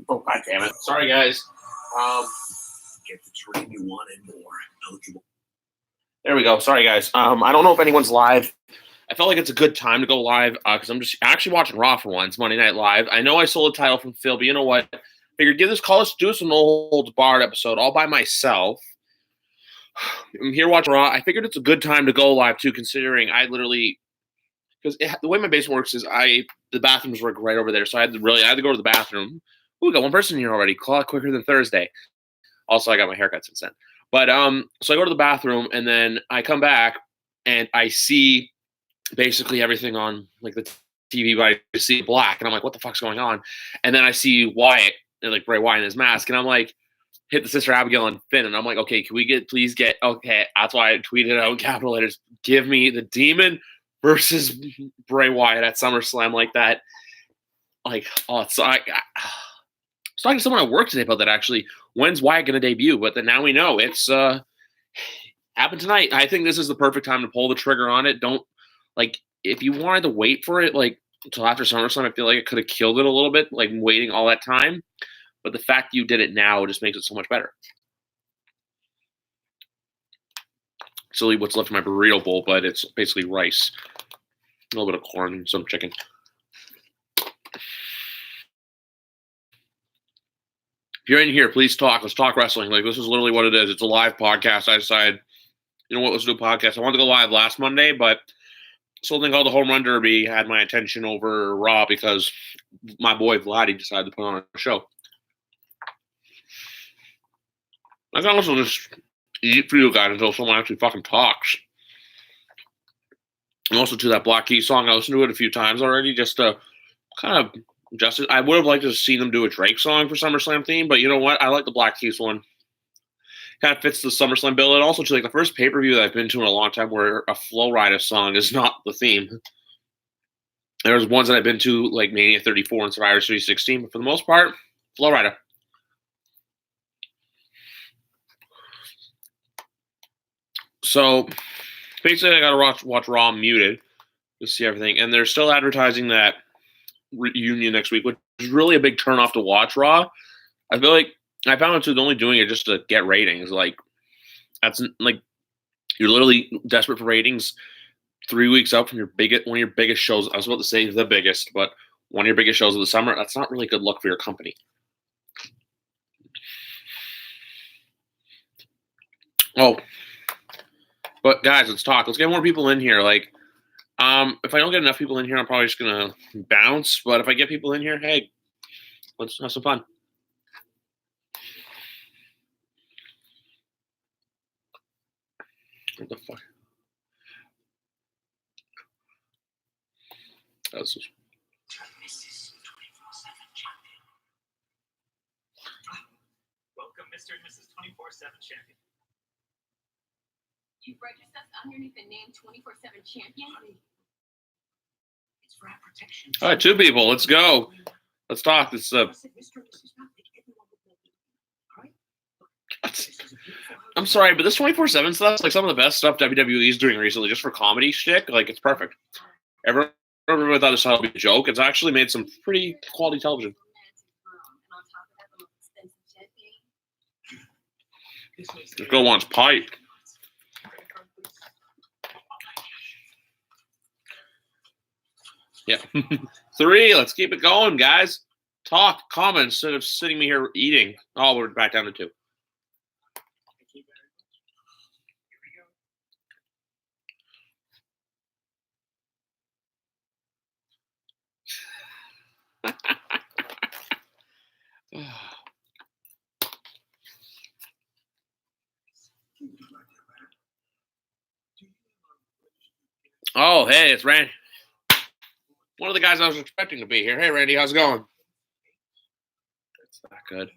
Oh, God damn it. Sorry, guys. There we go. Sorry, guys. I don't know if anyone's live. I felt like it's a good time to go live because I'm just actually watching Raw for once, Monday Night Live. I know I sold a title from Phil, but you know what? Figured give this call. Let's do some No Holds Barred episode all by myself. I'm here watching Raw. I figured it's a good time to go live too, considering I literally because the way my basement works is the bathrooms work right over there, so I had to go to the bathroom. Ooh, we got one person here already. Clock quicker than Thursday. Also, I got my haircut since then. But so I go to the bathroom and then I come back and I see basically everything on like the TV, but I see black and I'm like, what the fuck's going on? And then I see Wyatt, like Bray Wyatt in his mask, and I'm like, hit the Sister Abigail and Finn, and I'm like, okay, can we please get okay? That's why I tweeted out in capital letters, give me the Demon versus Bray Wyatt at SummerSlam like that. Like, oh, it's like. I was talking to someone at work today about that actually. When's Wyatt going to debut? But then now we know it's happened tonight. I think this is the perfect time to pull the trigger on it. Don't like if you wanted to wait for it like until after SummerSlam, I feel like it could have killed it a little bit, like waiting all that time. But the fact you did it now just makes it so much better. Silly what's left in my burrito bowl, but it's basically rice, a little bit of corn, and some chicken. If you're in here, please talk. Let's talk wrestling. Like, this is literally what it is. It's a live podcast. I decided, you know what, let's do a podcast. I wanted to go live last Monday, but something called the Home Run Derby had my attention over Raw because my boy Vladdy decided to put on a show. I can also just eat for you guys until someone actually fucking talks. And also to that Black Keys song, I listened to it a few times already just to kind of Justin, I would have liked to have seen them do a Drake song for SummerSlam theme, but you know what? I like the Black Keys one. Kind of fits the SummerSlam bill, and also to like the first pay-per-view that I've been to in a long time where a Flow Rida song is not the theme. There's ones that I've been to like Mania 34 and Survivor Series 16, but for the most part, Flow Rida. So basically, I gotta watch Raw muted to see everything, and they're still advertising that reunion next week, which is really a big turnoff to watch Raw. I feel like I found out too, they're only doing it just to get ratings. Like that's like you're literally desperate for ratings 3 weeks out from one of your biggest shows. I was about to say the biggest, but one of your biggest shows of the summer. That's not really good luck for your company. Oh, but guys, let's talk. Let's get more people in here. Like, if I don't get enough people in here, I'm probably just gonna bounce. But if I get people in here, hey, let's have some fun. What the fuck? That's just... Welcome, Mr. and Mrs. 24/7 Champion. You registered underneath the name 24/7 Champion? It's for our protection. All right, 2 people. Let's go. Let's talk. This I'm sorry, but this 24/7 stuff's like some of the best stuff WWE's doing recently, just for comedy shtick. Like, it's perfect. Everyone thought this would be a joke. It's actually made some pretty quality television. Let's go wants pipe. Yeah. 3. Let's keep it going, guys. Talk, comment instead of sitting me here eating. Oh, we're back down to 2. Oh, hey, it's Randy. One of the guys I was expecting to be here. Hey, Randy, how's it going? It's not good.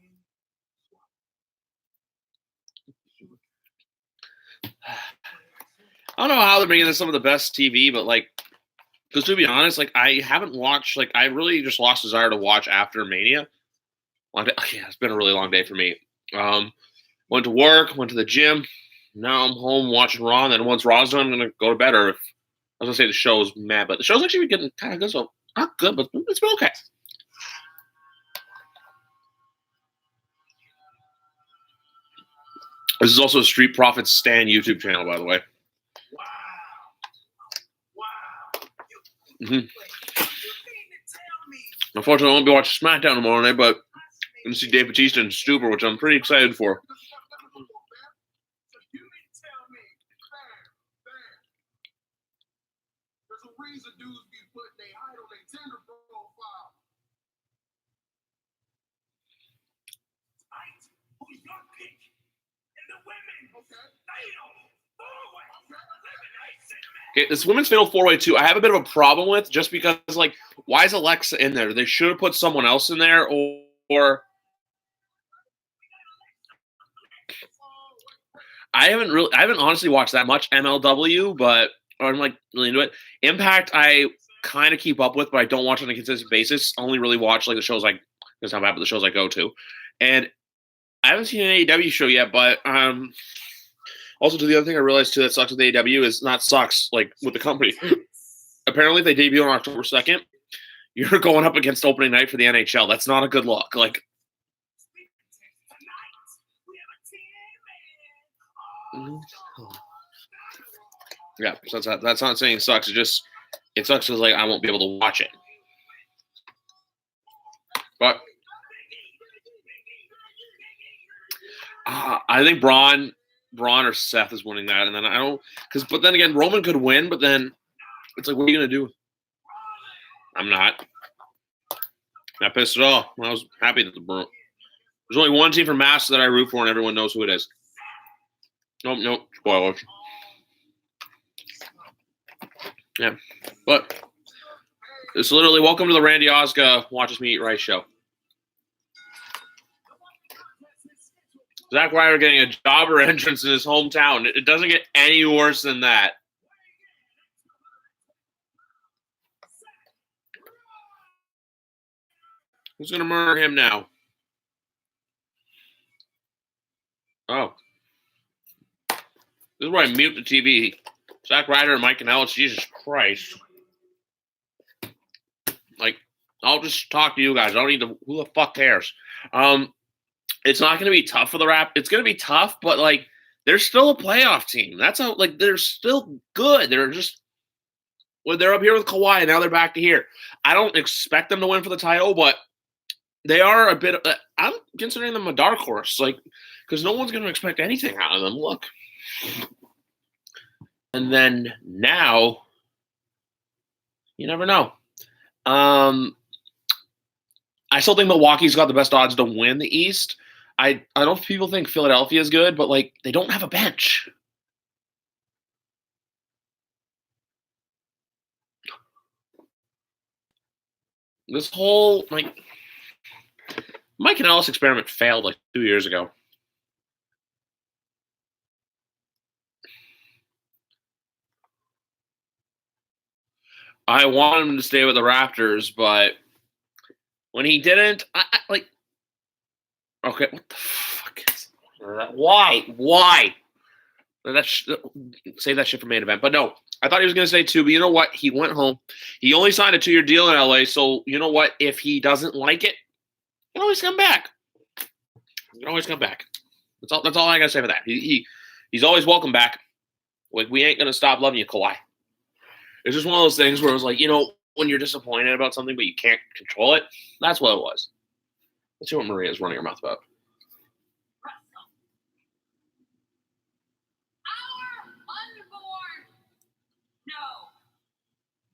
I don't know how they're making this some of the best TV, but like, because to be honest, like I haven't watched, like I really just lost desire to watch after Mania. Yeah, it's been a really long day for me. Went to work, went to the gym. Now I'm home watching Raw, and then once Raw's done, I'm gonna go to bed. Or if was gonna say the show's mad, but the show's actually getting kind of good. So not good, but it's been okay. This is also a Street Profits Stan YouTube channel, by the way. Mm-hmm. Unfortunately, I won't be watching SmackDown tomorrow night, but I'm going to see Dave Bautista and Stuber, which I'm pretty excited for. There's a reason dudes be putting their height on their Tinder profile. Who's your pick? And the women, okay, this women's fatal 4-way too. I have a bit of a problem with just because, like, why is Alexa in there? They should have put someone else in there, or I haven't honestly watched that much MLW, but I'm like really into it. Impact, I kind of keep up with, but I don't watch on a consistent basis. Only really watch like the shows like that's how bad the shows I go to, and I haven't seen an AEW show yet, but also, to the other thing I realized too that sucks with AEW is not sucks like with the company. Apparently, if they debut on October 2nd, you're going up against opening night for the NHL. That's not a good look. Like, yeah, so that's not saying it sucks. It sucks because like I won't be able to watch it. But I think Braun or Seth is winning that, and then I don't but then again Roman could win, but then it's like what are you gonna do? I'm not pissed at all. I was happy that there's only one team from Mass that I root for, and everyone knows who it is. Nope, spoilers. Yeah, but it's literally welcome to the Randy Osga Watches Me Eat Rice show. Zack Ryder getting a jobber entrance in his hometown. It doesn't get any worse than that. Who's going to murder him now? Oh. This is where I mute the TV. Zack Ryder and Mike Kanellis, Jesus Christ. Like, I'll just talk to you guys. I don't need to. Who the fuck cares? It's not going to be tough for the Raptors. It's going to be tough, but, like, they're still a playoff team. That's how, like, they're still good. They're just, well, they're up here with Kawhi, and now they're back to here. I don't expect them to win for the title, but they are a bit, I'm considering them a dark horse, like, because no one's going to expect anything out of them. Look. And then now, you never know. I still think Milwaukee's got the best odds to win the East. I don't know if people think Philadelphia is good, but like they don't have a bench. This whole like Mike and Ellis experiment failed like 2 years ago. I wanted him to stay with the Raptors, but when he didn't, I like. Okay, what the fuck is that? Why? Save that shit for main event. But no, I thought he was going to say two, but you know what? He went home. He only signed a 2-year deal in LA, so you know what? If he doesn't like it, he can always come back. He can always come back. That's all I got to say for that. He's always welcome back. Like, we ain't going to stop loving you, Kawhi. It's just one of those things where it was like, you know, when you're disappointed about something but you can't control it, that's what it was. Let's see what Maria's running her mouth about. Our unborn, no,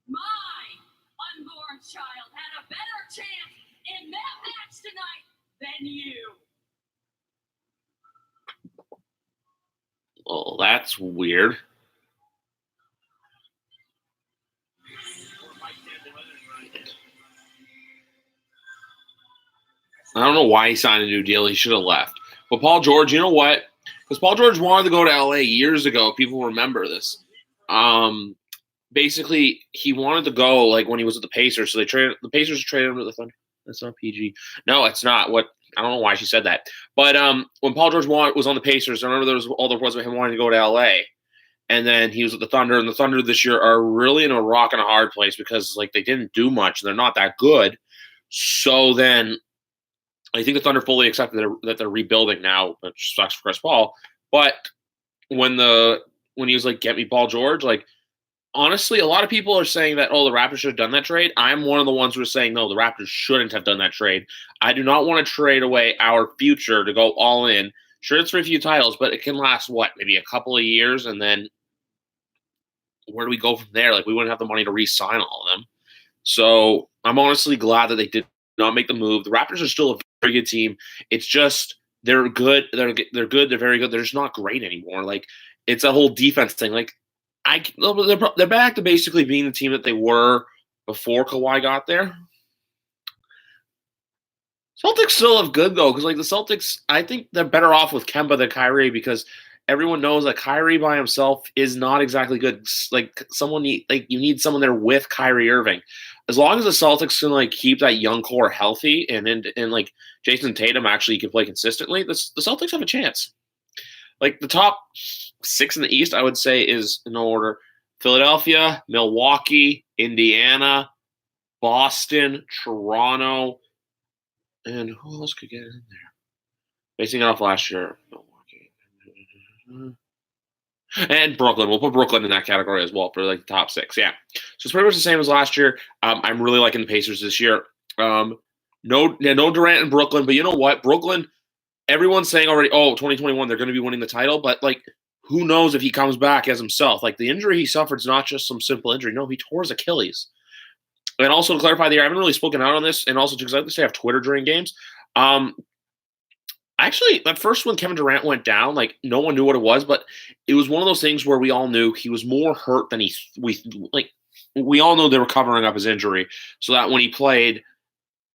my unborn child had a better chance in that match tonight than you. Well, that's weird. I don't know why he signed a new deal. He should have left. But Paul George, you know what? Because Paul George wanted to go to LA years ago. People remember this. Basically, he wanted to go like when he was at the Pacers. So the Pacers traded him to the Thunder. That's not PG. No, it's not. I don't know why she said that. But when Paul George was on the Pacers, I remember there was all there was of him wanting to go to LA. and then he was with the Thunder, and the Thunder this year are really in a rock and a hard place because like they didn't do much, and they're not that good. So then I think the Thunder fully accepted that they're rebuilding now, which sucks for Chris Paul. But when he was like, "Get me Paul George," like honestly, a lot of people are saying that, oh, the Raptors should have done that trade. I'm one of the ones who are saying, no, the Raptors shouldn't have done that trade. I do not want to trade away our future to go all in. Sure, it's for a few titles, but it can last, maybe a couple of years, and then where do we go from there? Like, we wouldn't have the money to re-sign all of them. So I'm honestly glad that they did not make the move. The Raptors are still a very good team. It's just they're good. They're good. They're very good. They're just not great anymore. Like, it's a whole defense thing. Like, they're back to basically being the team that they were before Kawhi got there. Celtics still have good, though, because like the Celtics, I think they're better off with Kemba than Kyrie because everyone knows that Kyrie by himself is not exactly good. Like you need someone there with Kyrie Irving. As long as the Celtics can like keep that young core healthy and like Jason Tatum actually can play consistently, the Celtics have a chance. Like the top 6 in the East, I would say is in order: Philadelphia, Milwaukee, Indiana, Boston, Toronto, and who else could get in there? Basing it off last year, Milwaukee. And Brooklyn. We'll put Brooklyn in that category as well for like the top 6. Yeah. So it's pretty much the same as last year. I'm really liking the Pacers this year. No Durant in Brooklyn, but you know what? Brooklyn, everyone's saying already, 2021, they're going to be winning the title, but like, who knows if he comes back as himself? Like the injury he suffered is not just some simple injury. No, he tore his Achilles. And also to clarify there, I haven't really spoken out on this, and also because I like to have Twitter during games. Actually, at first when Kevin Durant went down, like no one knew what it was, but it was one of those things where we all knew he was more hurt than we all know they were covering up his injury, so that when he played,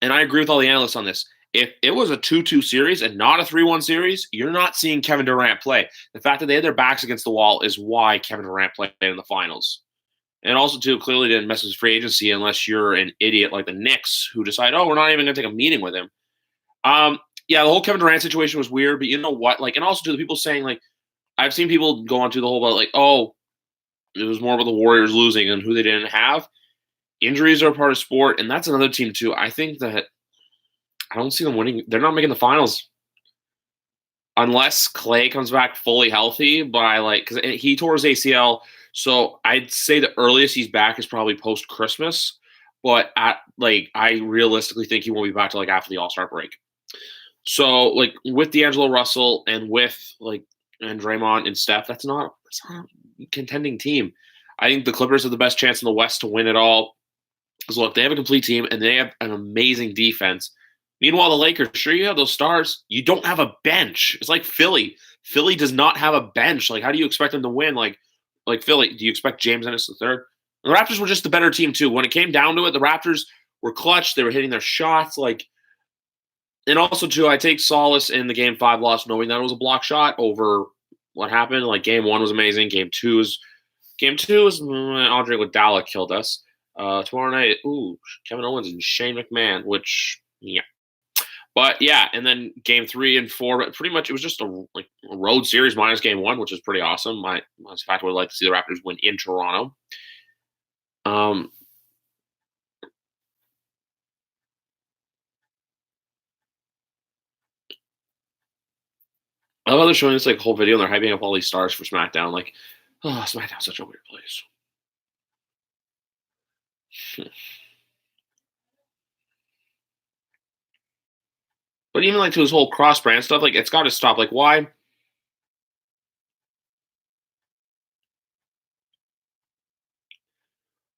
and I agree with all the analysts on this, if it was a 2-2 series and not a 3-1 series, you're not seeing Kevin Durant play. The fact that they had their backs against the wall is why Kevin Durant played in the finals. And also, too, clearly didn't mess with free agency unless you're an idiot like the Knicks who decide, we're not even going to take a meeting with him. Yeah, the whole Kevin Durant situation was weird, but you know what? Like, and also, too, the people saying, like, I've seen people go on to the whole about, like, it was more about the Warriors losing and who they didn't have. Injuries are a part of sport, and that's another team, too. I think that I don't see them winning. They're not making the finals unless Clay comes back fully healthy because he tore his ACL. So I'd say the earliest he's back is probably post Christmas, but I realistically think he won't be back till like after the All-Star break. So like with D'Angelo Russell and with and Draymond and Steph, that's not a contending team. I think the Clippers have the best chance in the West to win it all. Because look, they have a complete team and they have an amazing defense. Meanwhile, the Lakers, sure, you have those stars. You don't have a bench. It's like Philly. Philly does not have a bench. Like, how do you expect them to win? Like Philly, do you expect James Ennis III? The Raptors were just the better team, too. When it came down to it, the Raptors were clutch. They were hitting their shots. And also, too, I take solace in the Game 5 loss knowing that it was a block shot over what happened. Like, Game 1 was amazing. Game 2 is Andre Iguodala killed us. Tomorrow night, Kevin Owens and Shane McMahon, which, yeah. But yeah, and then Game 3 and 4, but pretty much it was just a road series minus Game 1, which is pretty awesome. In fact, I would like to see the Raptors win in Toronto. I love how they're showing this whole video and they're hyping up all these stars for SmackDown. SmackDown's such a weird place. But even to his whole cross-brand stuff, it's got to stop. Why?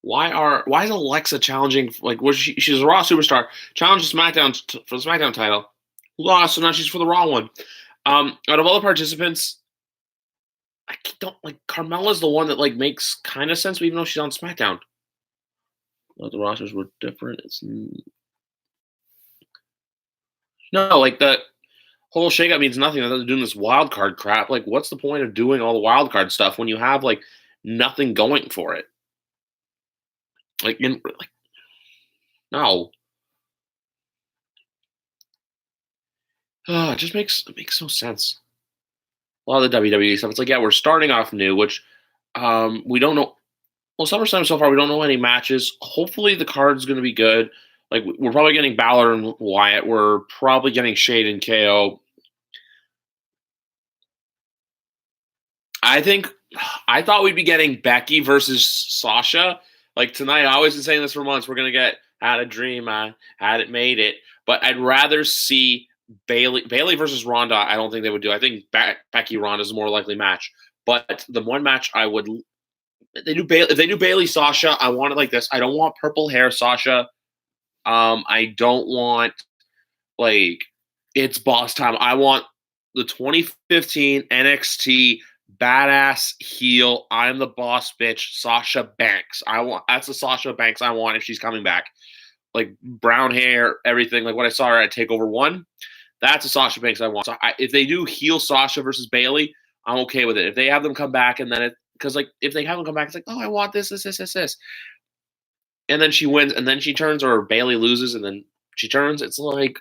Why is Alexa challenging? She's a Raw superstar, challenged SmackDown for the SmackDown title, lost, so now she's for the Raw one. Out of all the participants, I don't Carmella's the one that makes kind of sense, even though she's on SmackDown. Well, the rosters were different. The whole shakeup means nothing. They're doing this wild card crap. What's the point of doing all the wild card stuff when you have nothing going for it? No. It makes no sense. A lot of the WWE stuff, it's we're starting off new, which We don't know. Well, SummerSlam so far, we don't know any matches. Hopefully, the card's going to be good. Like, we're probably getting Balor and Wyatt. We're probably getting Shade and KO. I thought we'd be getting Becky versus Sasha. Like tonight, I always been saying this for months. We're gonna get Had a Dream, I Had It Made It. But I'd rather see Bayley versus Ronda. I don't think they would do. I think Becky Ronda is a more likely match. But the one match I would if they do Bayley Sasha, I want it like this. I don't want purple hair Sasha. I don't want like it's boss time. I want the 2015 NXT badass heel. I'm the boss bitch, Sasha Banks. That's the Sasha Banks I want if she's coming back. Like brown hair, everything. Like what I saw her at Takeover 1. That's a Sasha Banks I want. So if they do heel Sasha versus Bayley, I'm okay with it. If they have them come back and then because like if they have them come back, it's like, oh, I want this. And then she wins, and then she turns, or Bayley loses, and then she turns. It's like,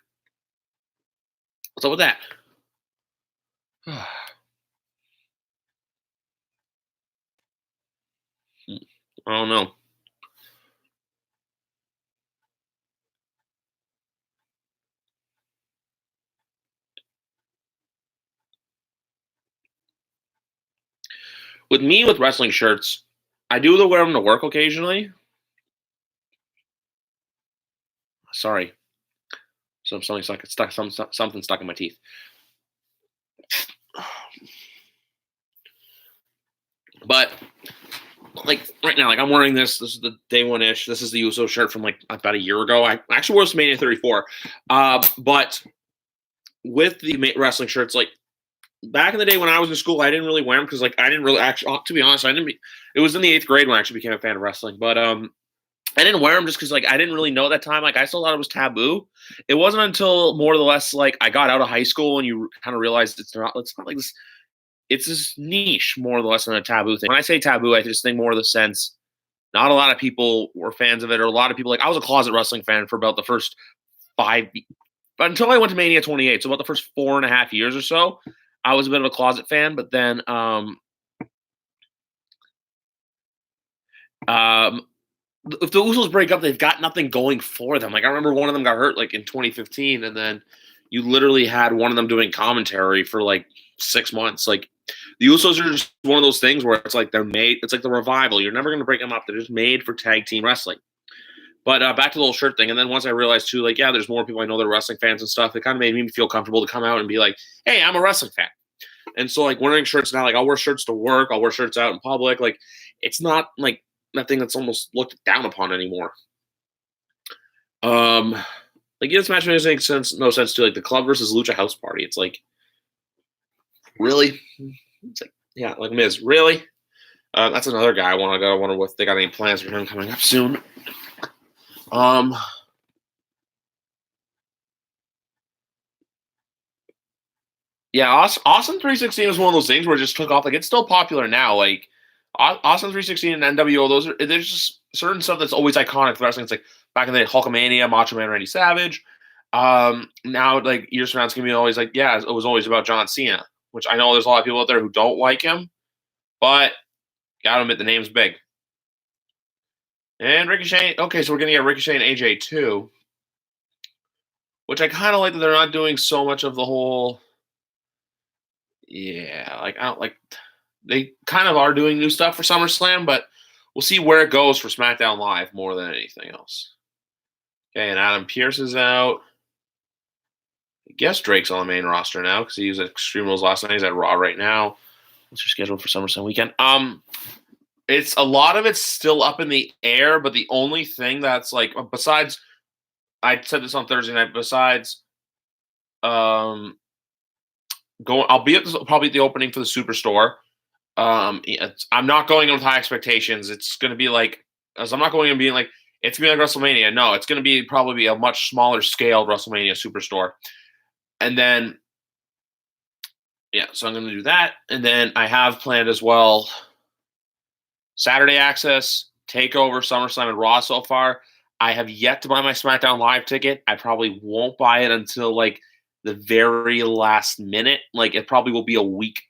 what's up with that? I don't know. With me, with wrestling shirts, I do wear them to work occasionally. Sorry. Something stuck in my teeth. But like right now, like I'm wearing this. This is the day one-ish. This is the Uso shirt from like about a year ago. I actually wore this Mania 34. But with the wrestling shirts, like back in the day when I was in school, I didn't really wear them because like I didn't really actually. To be honest, it was in the 8th grade when I actually became a fan of wrestling. But I didn't wear them just because like I didn't really know at that time. Like I still thought it was taboo. It wasn't until more or less like I got out of high school and you kind of realized it's not like this. It's this niche more or less than a taboo thing. When I say taboo, I just think more of the sense. Not a lot of people were fans of it, or a lot of people like I was a closet wrestling fan for about the first 5, but until I went to Mania 28. So about the first 4.5 years or so, I was a bit of a closet fan. But then, if the Usos break up, they've got nothing going for them. Like I remember one of them got hurt like in 2015, and then you literally had one of them doing commentary for like 6 months. Like the Usos are just one of those things where it's like they're made. It's like the Revival. You're never going to break them up. They're just made for tag team wrestling. But back to the little shirt thing, and then once I realized too, like yeah, there's more people I know that are wrestling fans and stuff. It kind of made me feel comfortable to come out and be like, hey, I'm a wrestling fan. And so like wearing shirts now, like I'll wear shirts to work. I'll wear shirts out in public. Like it's not like that thing that's almost looked down upon anymore. Like this match makes no sense to like the club versus Lucha House Party. It's like, really? It's like, yeah, like Miz, really? That's another guy I want to go. I wonder if they got any plans for him coming up soon. Yeah, Austin 316 is one of those things where it just took off. Like it's still popular now. Like Austin 316 and NWO, there's just certain stuff that's always iconic for wrestling. It's like back in the day, Hulkamania, Macho Man Randy Savage. Now like years from now, it's gonna be always like, yeah, it was always about John Cena, which I know there's a lot of people out there who don't like him, but gotta admit the name's big. And Ricochet, okay, so we're gonna get Ricochet and AJ too, which I kind of like that they're not doing so much of the whole. Yeah, like I don't like. They kind of are doing new stuff for SummerSlam, but we'll see where it goes for SmackDown Live more than anything else. Okay, and Adam Pearce is out. I guess Drake's on the main roster now because he was at Extreme Rules last night. He's at Raw right now. What's your schedule for SummerSlam weekend? It's a lot of it's still up in the air, but the only thing that's like besides, I said this on Thursday night. Besides, I'll be at probably at the opening for the Superstore. I'm not going in with high expectations. It's going to be like, as I'm not going in being like, it's going to be like WrestleMania. No, it's going to be probably a much smaller scaled WrestleMania Superstore. And then, yeah, so I'm going to do that. And then I have planned as well Saturday Access, TakeOver, SummerSlam, and Raw so far. I have yet to buy my SmackDown Live ticket. I probably won't buy it until like the very last minute. Like it probably will be a week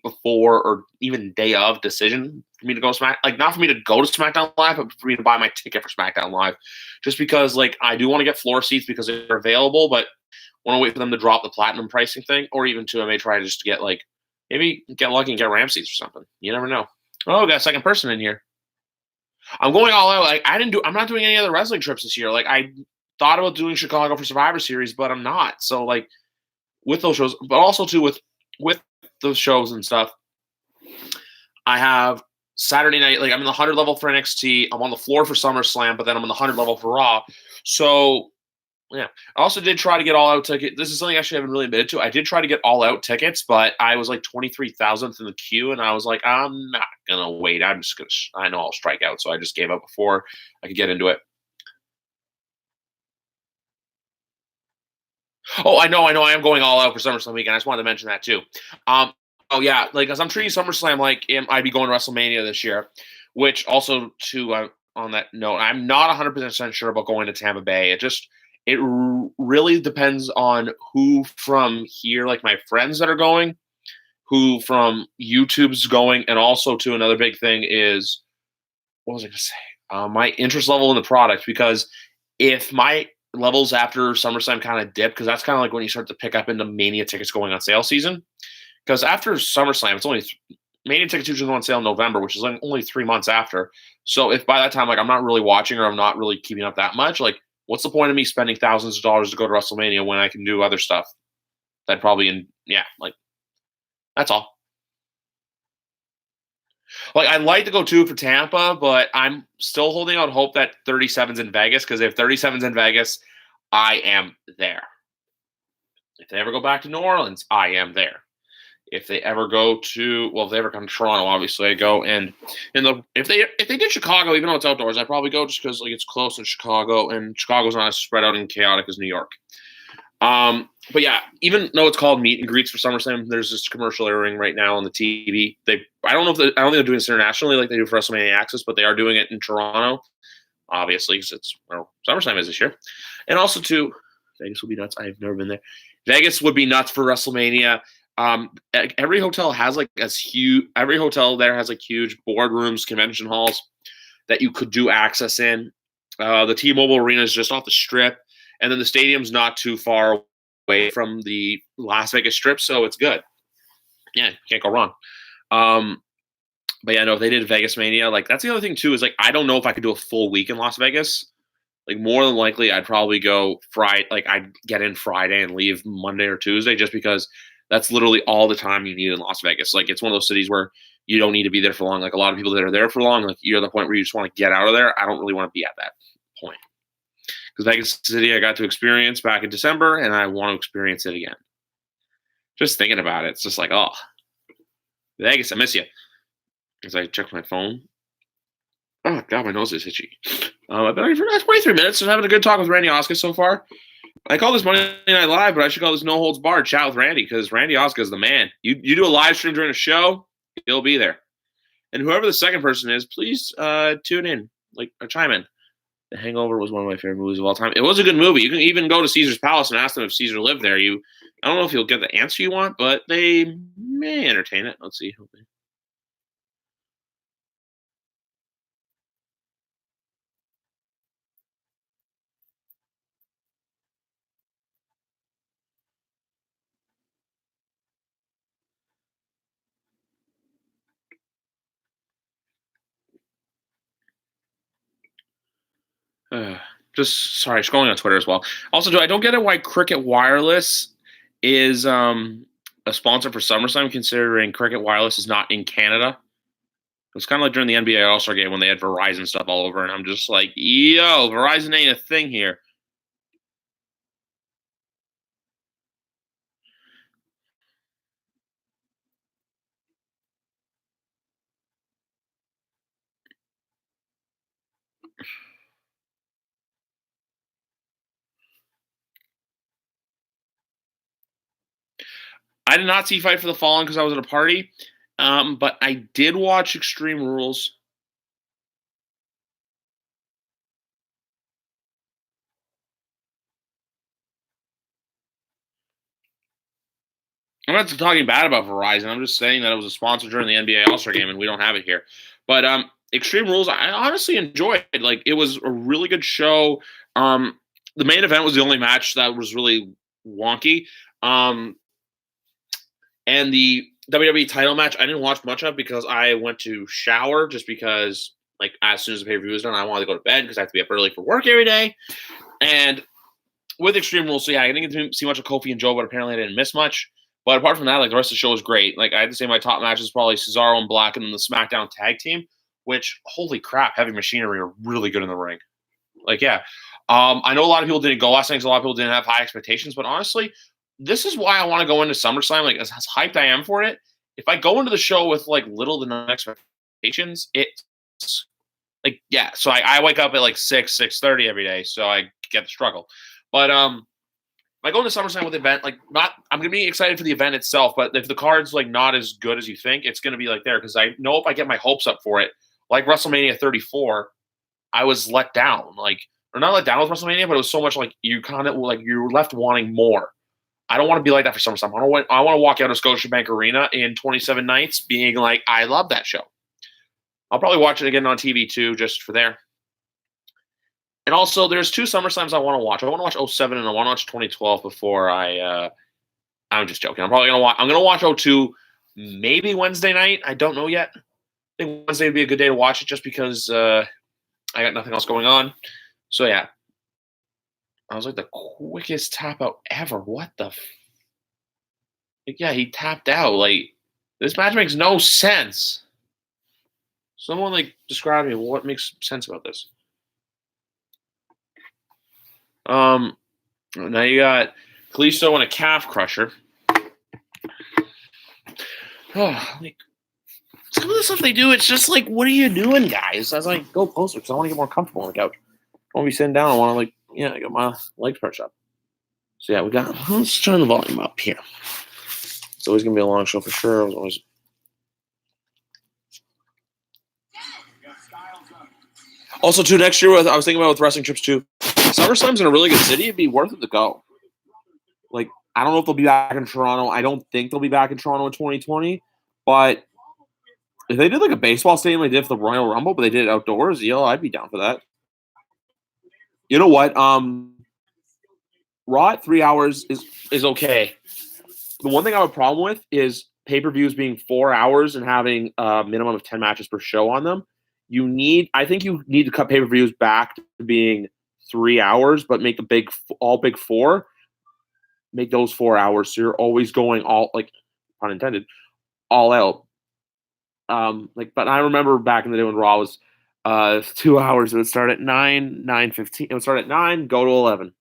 before, or even day of decision for me to go Smack. Like not for me to go to SmackDown Live, but for me to buy my ticket for SmackDown Live, just because like I do want to get floor seats because they're available, but want to wait for them to drop the platinum pricing thing, or even to I may try just to get like maybe get lucky and get Ram seats or something. You never know. Oh, we got a second person in here. I'm going all out. Like I'm not doing any other wrestling trips this year. Like I thought about doing Chicago for Survivor Series, but I'm not. So like with those shows, but also too with those shows and stuff, I have Saturday night. Like I'm in the 100 level for NXT. I'm on the floor for SummerSlam, but then I'm in the 100 level for Raw. So yeah, I also did try to get all out ticket. This is something I actually haven't really admitted to. I did try to get all out tickets, but I was like 23,000th in the queue, and I was like, I'm not gonna wait. I'm just gonna. I know I'll strike out, so I just gave up before I could get into it. Oh, I know. I am going all out for SummerSlam weekend. I just wanted to mention that too. Oh yeah, like as I'm treating SummerSlam like I'd be going to WrestleMania this year, which also too on that note, I'm not 100% sure about going to Tampa Bay. Really depends on who from here, like my friends that are going, who from YouTube's going, and also to another big thing is what was I gonna say? My interest level in the product, because if my levels after SummerSlam kind of dip, because that's kind of like when you start to pick up into Mania tickets going on sale season. Because after SummerSlam, it's only Mania tickets usually go on sale in November, which is like only 3 months after. So if by that time, like I'm not really watching or I'm not really keeping up that much, like what's the point of me spending thousands of dollars to go to WrestleMania when I can do other stuff that probably like that's all. Like I'd like to go too for Tampa, but I'm still holding out hope that 37's in Vegas, because if 37's in Vegas, I am there. If they ever go back to New Orleans, I am there. If they ever go to, well, if they ever come to Toronto, obviously I go. And if they did Chicago, even though it's outdoors, I'd probably go just because like it's close in Chicago, and Chicago's not as spread out and chaotic as New York. But yeah, even though it's called meet and greets for SummerSlam, there's this commercial airing right now on the TV. I don't think they're doing this internationally like they do for WrestleMania Access, but they are doing it in Toronto, obviously, because it's SummerSlam is this year. And also too, Vegas will be nuts. I've never been there. Vegas would be nuts for WrestleMania. Every hotel there has like huge boardrooms, convention halls that you could do access in. The T-Mobile Arena is just off the Strip, and then the stadium's not too far away from the Las Vegas Strip, so it's good. Yeah, can't go wrong. But yeah, no, if they did Vegas Mania, like that's the other thing too, is like I don't know if I could do a full week in Las Vegas. Like more than likely, I'd probably go Friday. Like I'd get in Friday and leave Monday or Tuesday, just because that's literally all the time you need in Las Vegas. Like it's one of those cities where you don't need to be there for long. Like a lot of people that are there for long, like you're at the point where you just want to get out of there. I don't really want to be at that point, because Vegas City I got to experience back in December, and I want to experience it again. Just thinking about it, it's just like, oh, Vegas, I miss you. As I check my phone. Oh God, my nose is itchy. I've been on for 23 minutes and having a good talk with Randy Oscar so far. I call this Monday Night Live, but I should call this No Holds Barred Chat with Randy, because Randy Oscar is the man. You do a live stream during a show, he'll be there. And whoever the second person is, please tune in, like or chime in. The Hangover was one of my favorite movies of all time. It was a good movie. You can even go to Caesar's Palace and ask them if Caesar lived there. I don't know if you'll get the answer you want, but they may entertain it. Let's see. Just sorry, scrolling on Twitter as well. Also, I don't get it why Cricket Wireless is a sponsor for SummerSlam, considering Cricket Wireless is not in Canada. It was kind of like during the NBA All-Star game when they had Verizon stuff all over, and I'm just like, yo, Verizon ain't a thing here. I did not see Fight for the Fallen because I was at a party, but I did watch Extreme Rules. I'm not talking bad about Verizon. I'm just saying that it was a sponsor during the NBA All-Star Game, and we don't have it here. But Extreme Rules, I honestly enjoyed. Like, it was a really good show. The main event was the only match that was really wonky. And the WWE title match, I didn't watch much of because I went to shower just because, like, as soon as the pay-per-view was done, I wanted to go to bed because I have to be up early for work every day. And with Extreme Rules, so yeah, I didn't get to see much of Kofi and Joe, but apparently I didn't miss much. But apart from that, like, the rest of the show was great. Like, I had to say my top matches is probably Cesaro and Black and then the SmackDown tag team, which, holy crap, Heavy Machinery are really good in the ring. Like, yeah. I know a lot of people didn't go last night because a lot of people didn't have high expectations, but honestly, this is why I want to go into SummerSlam. Like, as hyped I am for it, if I go into the show with, like, little to no expectations, it's like, yeah. So I wake up at, like, 6:30 every day, so I get the struggle. But if I go into SummerSlam with the event, like, I'm gonna be excited for the event itself. But if the card's like not as good as you think, it's gonna be like there because I know if I get my hopes up for it, like WrestleMania 34, I was let down. Like, or not let down with WrestleMania, but it was so much like you kind of like you were left wanting more. I don't want to be like that for SummerSlam. I want to walk out of Scotiabank Arena in 27 nights being like, I love that show. I'll probably watch it again on TV too, just for there. And also, there's 2 SummerSlams I want to watch. I want to watch 07 and I want to watch 2012 before I'm just joking. I'm probably gonna watch. I'm gonna watch 02 maybe Wednesday night. I don't know yet. I think Wednesday would be a good day to watch it just because I got nothing else going on. So yeah, I was like the quickest tap out ever. What the? Like, yeah, he tapped out. Like, this match makes no sense. Someone like describe me what makes sense about this. Now you got Kalisto and a calf crusher. Oh, like, some of the stuff they do, it's just like, what are you doing, guys? I was like, go closer because I want to get more comfortable on the couch. I want to be sitting down. I want to, like, yeah, I got my legs perched up. So yeah, let's turn the volume up here. It's always gonna be a long show for sure. Also, too, next year, I was thinking about with wrestling trips too. SummerSlam's in a really good city. It'd be worth it to go. Like, I don't know if they'll be back in Toronto. I don't think they'll be back in Toronto in 2020. But if they did like a baseball stadium, they did for the Royal Rumble, but they did it outdoors, yeah, I'd be down for that. You know what? Raw at 3 hours is okay. The one thing I have a problem with is pay-per-views being 4 hours and having a minimum of 10 matches per show on them. I think you need to cut pay-per-views back to being 3 hours, but make the all big 4. Make those 4 hours so you're always going all, like, pun intended, all out. But I remember back in the day when Raw was 2 hours. It would start at 9:15. It would start at 9, go to 11.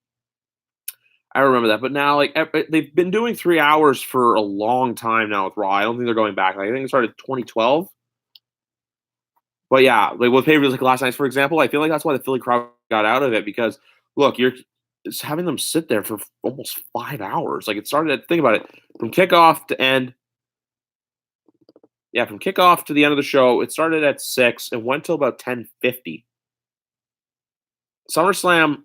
I remember that. But now, like, they've been doing 3 hours for a long time now with Raw. I don't think they're going back. Like, I think it started 2012. But yeah, like with pay-per-views like last night's, for example, I feel like that's why the Philly crowd got out of it because, look, it's having them sit there for almost 5 hours. Like, it started think about it, from kickoff to end. Yeah, from kickoff to the end of the show, it started at 6 and went till about 10:50. SummerSlam,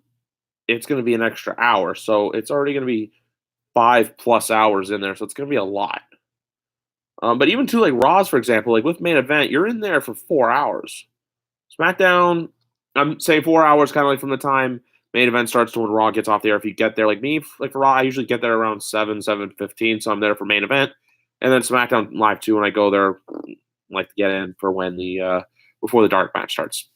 it's going to be an extra hour, so it's already going to be 5+ hours in there, so it's going to be a lot. But even to like Raws, for example, like with main event, you're in there for 4 hours. SmackDown, I'm saying 4 hours, kind of like from the time main event starts to when Raw gets off the air. If you get there, like me, like for Raw, I usually get there around 7:15, so I'm there for main event, and then SmackDown Live too. When I go there, I like to get in for when the before the dark match starts.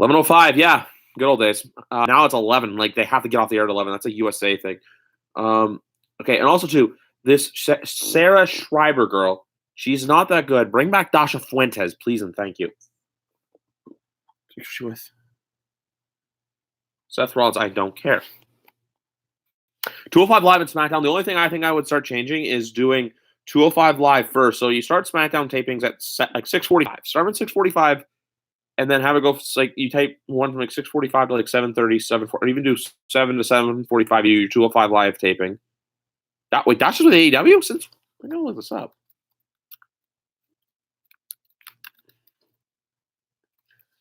11:05, yeah, good old days. Now it's 11. Like, they have to get off the air at 11. That's a USA thing. Okay, and also too, this Sarah Schreiber girl, she's not that good. Bring back Dasha Fuentes, please and thank you. Who's she with? Seth Rollins, I don't care. 205 Live and SmackDown. The only thing I think I would start changing is doing 205 Live first. So you start SmackDown tapings at like 6:45. Start at 6:45, and then have it go like you tape one from like 6:45 to like 7:30, 7:40, or even do 7 to 7:45. You do your 205 Live taping. Wait, that's just with AEW? Since I'm gonna look this up.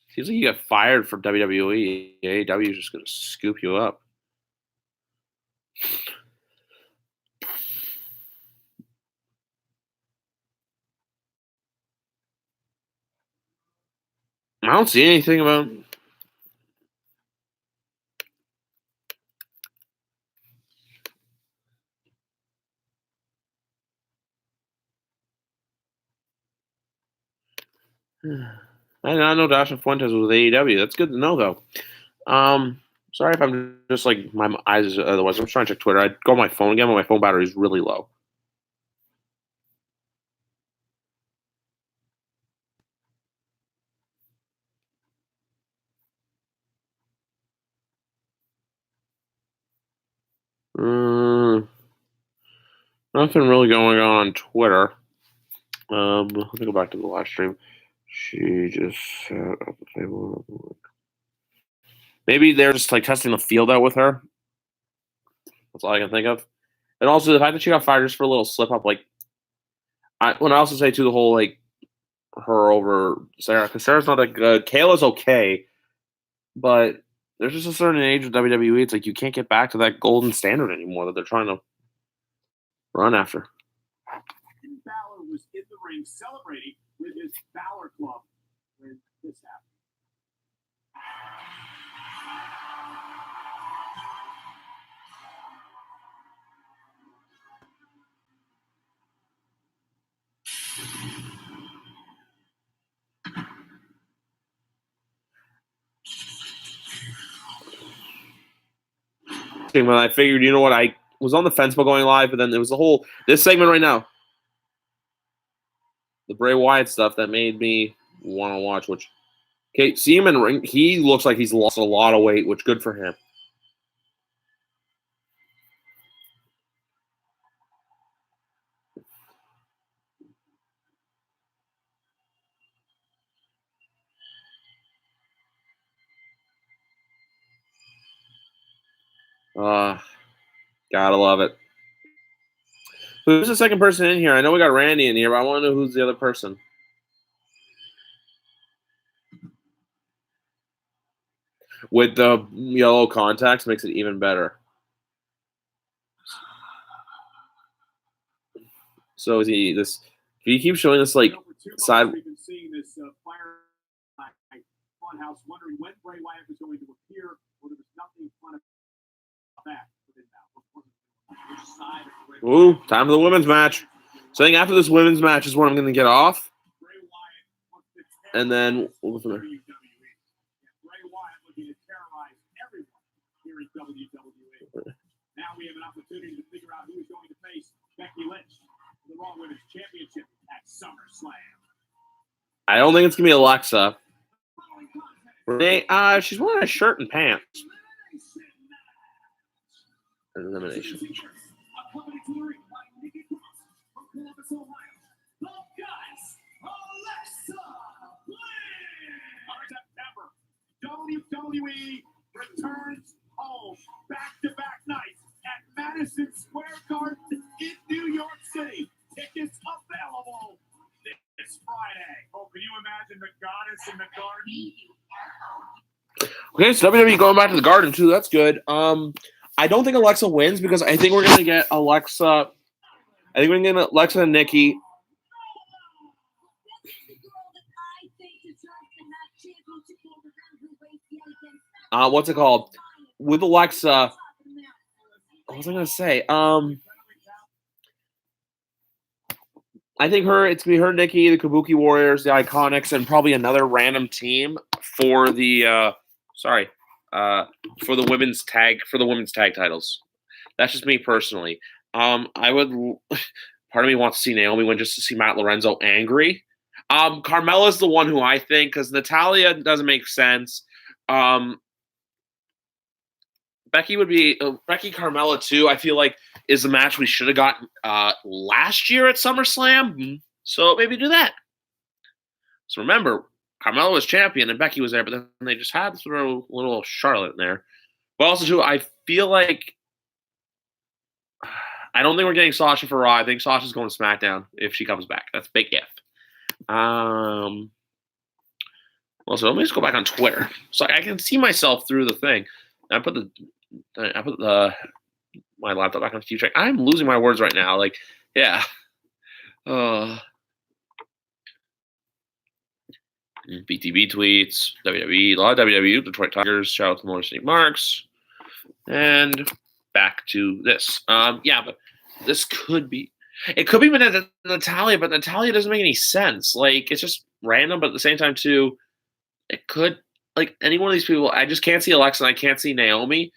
Seems like you get fired from WWE. AEW is just gonna scoop you up. don't see anything about. I did not know Dasha Fuentes was with AEW. That's good to know, though. Sorry if I'm just like my eyes. Otherwise, I'm trying to check Twitter. I go on my phone again, but my phone battery is really low. Nothing really going on Twitter. Let me go back to the live stream. She just sat at the table. Maybe they're just like testing the field out with her. That's all I can think of. And also the fact that she got fired just for a little slip up. Like, when I also say to the whole like her over Sarah, because Sarah's not that good. Kayla's okay, but there's just a certain age of WWE. It's like you can't get back to that golden standard anymore that they're trying to run after. Finn Balor was in the ring celebrating with his Balor Club when this happened. When I figured, you know what, I was on the fence about going live, but then there was this segment right now, the Bray Wyatt stuff that made me want to watch. Which, okay, see him in ring. He looks like he's lost a lot of weight, which good for him. Gotta love it. Who's the second person in here? I know we got Randy in here, but I want to know who's the other person. With the yellow contacts, makes it even better. So is he this? He keeps showing this like side. We've been seeing this fire funhouse, wondering when Bray Wyatt was going to appear. Well, there was nothing fun about that. Ooh, time for the women's match. So I think after this women's match is where I'm going to get off. And then we'll go from there. Bray Wyatt looking to terrorize everyone here in WWE. Now we have an opportunity to figure out who is going to face Becky Lynch for the Raw Women's Championship at SummerSlam. I don't think it's going to be Alexa. She's wearing a shirt and pants. Elimination. WWE returns home back-to-back nights at Madison Square Garden in New York City. Tickets available this Friday. Oh, can you imagine the goddess in the garden? Okay, so WWE going back to the Garden too. That's good. I don't think Alexa wins because I think we're gonna get Alexa. I think we're gonna get Alexa and Nikki. What's it called? With Alexa. What was I gonna say? I think it's gonna be her, Nikki, the Kabuki Warriors, the Iconics, and probably another random team for the for the women's tag titles. That's just me personally. I would. Part of me wants to see Naomi win just to see Matt Lorenzo angry. Carmella's the one who I think, because Natalya doesn't make sense. Becky would be Becky Carmella too. I feel like is the match we should have gotten last year at SummerSlam. So maybe do that. So remember, Carmella was champion and Becky was there, but then they just had to throw a little Charlotte in there. But also too, I feel like I don't think we're getting Sasha for Raw. I think Sasha's going to SmackDown if she comes back. That's a big if. Also, let me just go back on Twitter so I can see myself through the thing. I put my laptop back on the track. I'm losing my words right now. Like, yeah. BTB tweets, WWE, a lot of WWE, Detroit Tigers, shout out to Morris St. Marks. And back to this. Yeah, but this could be. It could be Natalia, but Natalia doesn't make any sense. Like, it's just random, but at the same time, too, it could, like, any one of these people. I just can't see Alexa, and I can't see Naomi.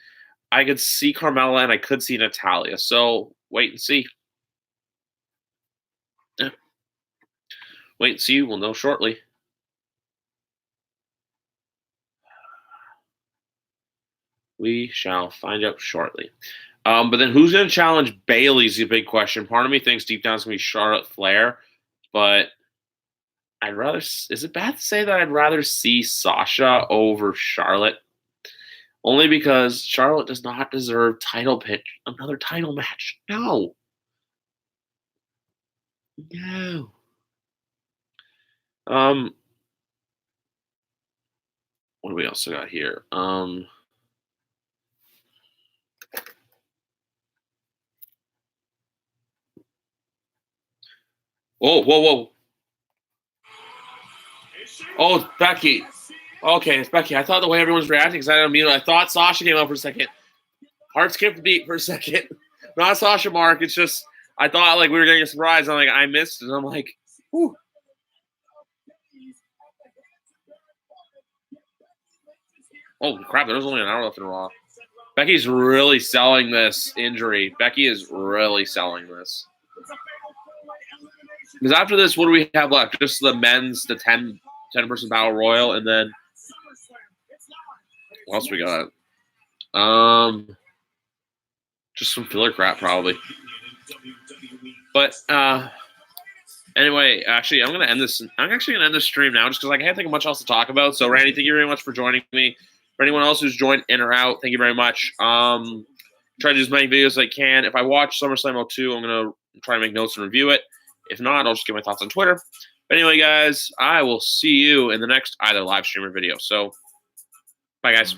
I could see Carmella, and I could see Natalia. So, wait and see. Yeah. Wait and see. We'll know shortly. We shall find out shortly. But then who's going to challenge Bayley's the big question. Part of me thinks deep down it's going to be Charlotte Flair, but I'd rather. Is it bad to say that I'd rather see Sasha over Charlotte? Only because Charlotte does not deserve another title match. No. No. What do we also got here? Whoa. Oh, it's Becky. Okay, it's Becky. I thought the way everyone's reacting because I didn't mute. I thought Sasha came up for a second. Heart skipped a beat for a second. Not Sasha Mark. It's just I thought like we were getting a surprise. I'm like I missed it. And I'm like, whew. Oh crap! There was only an hour left in Raw. Becky's really selling this injury. Becky is really selling this. Because after this, what do we have left? Just the men's, the 10-person battle royal, and then what else we got? Just some filler crap probably. But anyway, actually, I'm gonna end this. I'm actually gonna end this stream now, just because I can't think of much else to talk about. So, Randy, thank you very much for joining me. For anyone else who's joined in or out, thank you very much. Try to do as many videos as I can. If I watch SummerSlam 02, I'm gonna try to make notes and review it. If not, I'll just get my thoughts on Twitter. But anyway, guys, I will see you in the next either live stream or video. So, bye, guys.